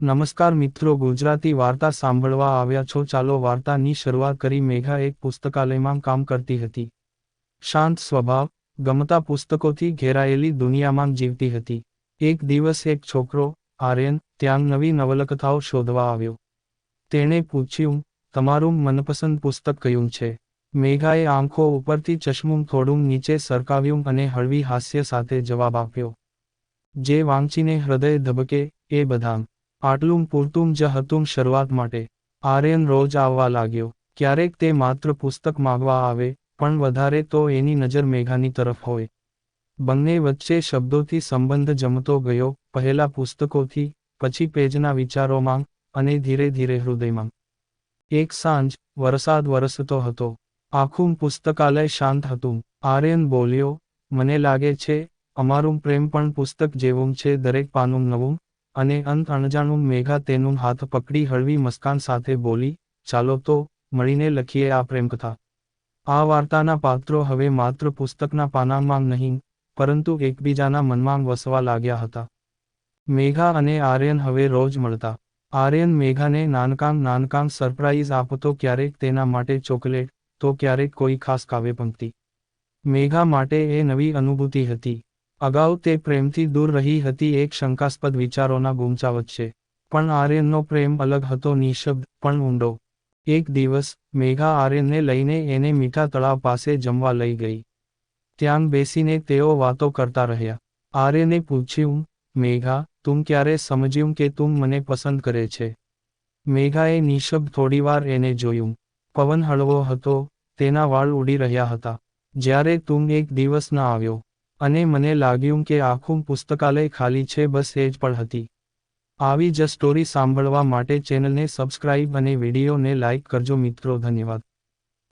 નમસ્કાર મિત્રો, ગુજરાતી વાર્તા સાંભળવા આવ્યા છો. ચાલો વાર્તાની શરૂઆત કરી. મેઘા એક પુસ્તકાલયમાં કામ કરતી હતી. શાંત સ્વભાવ, ગમતા પુસ્તકોથી ઘેરાયેલી દુનિયામાં જીવતી હતી. એક દિવસ એક છોકરો, આર્યન, ત્યાં નવી નવલકથાઓ શોધવા આવ્યો. તેણે પૂછ્યું, તમારું મનપસંદ પુસ્તક કયું છે? મેઘાએ આંખો ઉપરથી ચશ્મું થોડું નીચે સરકાવ્યું અને હળવી હાસ્ય સાથે જવાબ આપ્યો. જે વાંચીને હૃદય ધબકે, એ બધાં. આટલું પૂરતું જ હતું શરૂઆત માટે. આર્યન રોજ આવવા લાગ્યો. ક્યારેક તે માત્ર પુસ્તક માંગવા આવે, પણ વધારે તો એની નજર મેઘાની તરફ હોય. બંને વચ્ચે શબ્દોથી સંબંધ જમતો ગયો, પહેલા પુસ્તકોથી, પછી પેજના વિચારોમાં, અને ધીરે ધીરે હૃદયમાં. એક સાંજ, વરસાદ વરસતો હતો. આખું પુસ્તકાલય શાંત હતું. આર્યન બોલ્યો, મને લાગે છે, અમારું પ્રેમ પણ પુસ્તક જેવું છે, દરેક પાનું નવું અને અંત અણજાણું. મેઘા તેનું હાથ પકડી હળવી મસ્કાન સાથે બોલી, ચાલો તો, મળીને લખીએ આ પ્રેમકથા. આ વાર્તાના પાત્રો હવે માત્ર પુસ્તકના પાનામાં નહીં, પરંતુ એકબીજાના મનમાં વસવા લાગ્યા હતા. મેઘા અને આર્યન હવે રોજ મળતા. આર્યન મેઘાને નાનકાં સરપ્રાઈઝ આપતો, ક્યારેક તેના માટે ચોકલેટ, તો ક્યારેક કોઈ ખાસ કાવ્યપંક્તિ. મેઘા માટે એ નવી અનુભૂતિ હતી. અગાઉ તે પ્રેમથી દૂર રહી હતી, એક શંકાસ્પદ વિચારોના ગુંચા વચ્ચે. પણ આર્યનનો પ્રેમ અલગ હતો, નિઃશબ્દ પણ ઊંડો. એક દિવસ, મેઘા આર્યનને લઈને એને મીઠા તળાવ પાસે જમવા લઈ ગઈ. ત્યાં બેસીને તેઓ વાતો કરતા રહ્યા. આર્યને પૂછ્યું, મેઘા, તું ક્યારે સમજ્યું કે તું મને પસંદ કરે છે? મેઘાએ નિઃશબ્દ થોડીવાર એને જોયું. પવન હળવો હતો, તેના વાળ ઉડી રહ્યા હતા. જ્યારે તું એક દિવસ ન આવ્યો, અને મને લાગ્યું કે આખું પુસ્તકાલય ખાલી છે, બસ એ જ પળ હતી. આવી જ સ્ટોરી સાંભળવા માટે ચેનલને સબસ્ક્રાઇબ અને વિડીયોને લાઇક કરજો મિત્રો. ધન્યવાદ.